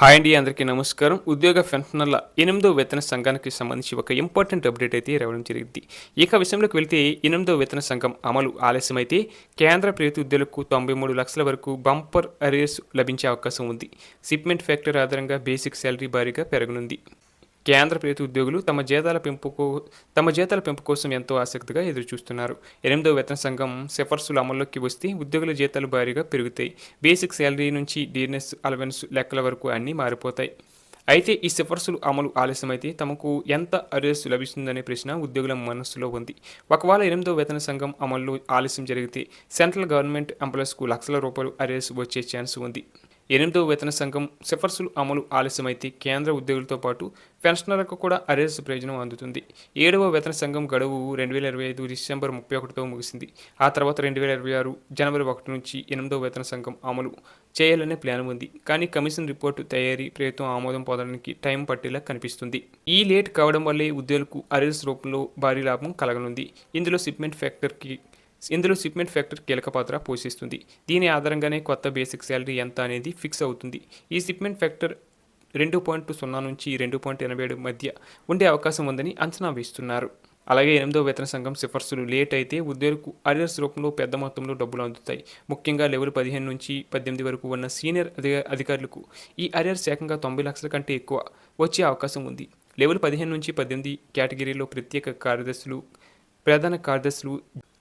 Hi అండి, అందరికీ నమస్కారం. ఉద్యోగ పెన్షనర్ల 8వ వేతన సంఘానికి సంబంధించి ఒక ఇంపార్టెంట్ అప్డేట్ అయితే రావడం జరిగింది. ఇక విషయంలోకి వెళ్తే 8వ వేతన సంఘం అమలు ఆలస్యమైతే కేంద్ర ప్రభుత్వ ఉద్యోగులకు 93 లక్షల వరకు బంపర్ అరియర్స్ లభించే అవకాశం ఉంది. షిప్మెంట్ ఫ్యాక్టర్ ఆధారంగా బేసిక్ శాలరీ భారీగా పెరగనుంది. కేంద్ర ప్రభుత్వ ఉద్యోగులు తమ జీతాల పెంపు కోసం ఎంతో ఆసక్తిగా ఎదురుచూస్తున్నారు. 8వ వేతన సంఘం సిఫార్సులు అమల్లోకి వస్తే ఉద్యోగుల జీతాలు భారీగా పెరుగుతాయి. బేసిక్ శాలరీ నుంచి డీర్నెస్ అలవెన్స్ లెక్కల వరకు అన్నీ మారిపోతాయి. అయితే ఈ సిఫార్సులు అమలు ఆలస్యమైతే తమకు ఎంత అరియర్స్ లభిస్తుందనే ప్రశ్న ఉద్యోగుల మనస్సులో ఉంది. ఒకవేళ 8వ వేతన సంఘం అమల్లో ఆలస్యం జరిగితే సెంట్రల్ గవర్నమెంట్ ఎంప్లాయీస్కు లక్షల రూపాయలు అరియర్స్ వచ్చే ఛాన్స్ ఉంది. 8వ వేతన సంఘం సిఫార్సులు అమలు ఆలస్యమైతే కేంద్ర ఉద్యోగులతో పాటు పెన్షనర్లకు కూడా అరియర్స్ ప్రయోజనం అందుతుంది. 7వ వేతన సంఘం గడువు 2025 డిసెంబర్ 31తో ముగిసింది. ఆ తర్వాత 2026 జనవరి 1 నుంచి 8వ వేతన సంఘం అమలు చేయాలనే ప్లాన్ ఉంది. కానీ కమిషన్ రిపోర్టు తయారీ ప్రభుత్వం ఆమోదం పొందడానికి టైం పట్టేలా కనిపిస్తుంది. ఈ లేట్ కావడం వల్లే ఉద్యోగులకు అరియర్స్ రూపంలో భారీ లాభం కలగనుంది. ఇందులో షిప్మెంట్ ఫ్యాక్టర్ కీలక పాత్ర పోషిస్తుంది. దీని ఆధారంగానే కొత్త బేసిక్ శాలరీ ఎంత అనేది ఫిక్స్ అవుతుంది. ఈ షిప్మెంట్ ఫ్యాక్టర్ 2.0 నుంచి 2.87 మధ్య ఉండే అవకాశం ఉందని అంచనా వేస్తున్నారు. అలాగే 8వ వేతన సంఘం సిఫార్సులు లేట్ అయితే ఉద్యోగులకు అరియర్స్ రూపంలో పెద్ద మొత్తంలో డబ్బులు అందుతాయి. ముఖ్యంగా లెవెల్ 15 నుంచి 18 వరకు ఉన్న సీనియర్ అధికారులకు ఈ అరియర్స్ ఏకంగా 90 లక్షల కంటే ఎక్కువ వచ్చే అవకాశం ఉంది. లెవెల్ 15 నుంచి 18 కేటగిరీలో ప్రత్యేక కార్యదర్శులు, ప్రధాన కార్యదర్శులు,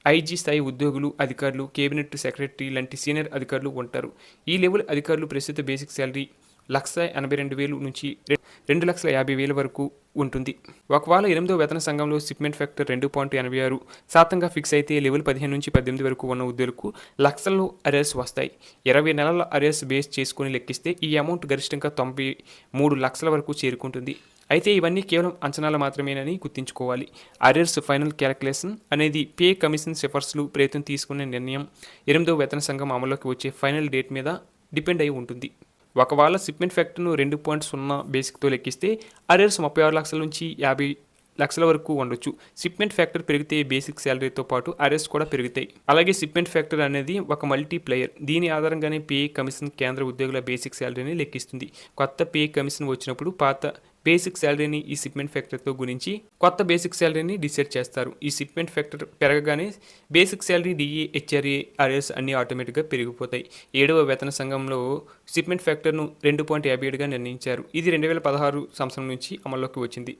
ఐజీ స్థాయి ఉద్యోగులు, అధికారులు, కేబినెట్ సెక్రటరీ లాంటి సీనియర్ అధికారులు ఉంటారు. ఈ లెవెల్ అధికారులు ప్రస్తుత బేసిక్ శాలరీ 1,82,000 నుంచి 2,50,000 వరకు ఉంటుంది. ఒకవేళ 8వ వేతన సంఘంలో షిప్మెంట్ ఫ్యాక్టర్ 2.86% ఫిక్స్ అయితే లెవెల్ 15 నుంచి 18 వరకు ఉన్న ఉద్యోగులకు లక్షల్లో అరియర్స్ వస్తాయి. 20 నెలల అరియర్స్ బేస్ చేసుకుని లెక్కిస్తే ఈ అమౌంట్ గరిష్టంగా 93 లక్షల వరకు చేరుకుంటుంది. అయితే ఇవన్నీ కేవలం అంచనాలు మాత్రమేనని గుర్తుంచుకోవాలి. అరియర్స్ ఫైనల్ క్యాలిక్యులేషన్ అనేది పే కమిషన్ సిఫార్సులు ప్రభుత్వం తీసుకునే నిర్ణయం 8వ వేతన సంఘం అమల్లోకి వచ్చే ఫైనల్ డేట్ మీద డిపెండ్ అయి ఉంటుంది. ఒకవేళ షిప్మెంట్ ఫ్యాక్టర్ను 2.0 బేసిక్తో లెక్కిస్తే అరియర్స్ 36 లక్షల నుంచి 50 లక్షల వరకు ఉండొచ్చు. షిప్మెంట్ ఫ్యాక్టర్ పెరిగితే బేసిక్ శాలరీతో పాటు అరియర్స్ కూడా పెరుగుతాయి. అలాగే షిప్మెంట్ ఫ్యాక్టర్ అనేది ఒక మల్టీప్లయర్. దీని ఆధారంగానే పే కమిషన్ కేంద్ర ఉద్యోగుల బేసిక్ శాలరీని లెక్కిస్తుంది. కొత్త పే కమిషన్ వచ్చినప్పుడు పాత బేసిక్ శాలరీని ఈ షిప్మెంట్ ఫ్యాక్టర్తో గురించి కొత్త బేసిక్ శాలరీని డిసైడ్ చేస్తారు. ఈ షిప్మెంట్ ఫ్యాక్టర్ పెరగగానే basic salary, DA, HRA, arrears అన్నీ ఆటోమేటిక్గా పెరిగిపోతాయి. 7వ వేతన సంఘంలో షిప్మెంట్ ఫ్యాక్టర్ను 2.57గా నిర్ణయించారు. ఇది 2016 సంవత్సరం నుంచి అమల్లోకి వచ్చింది.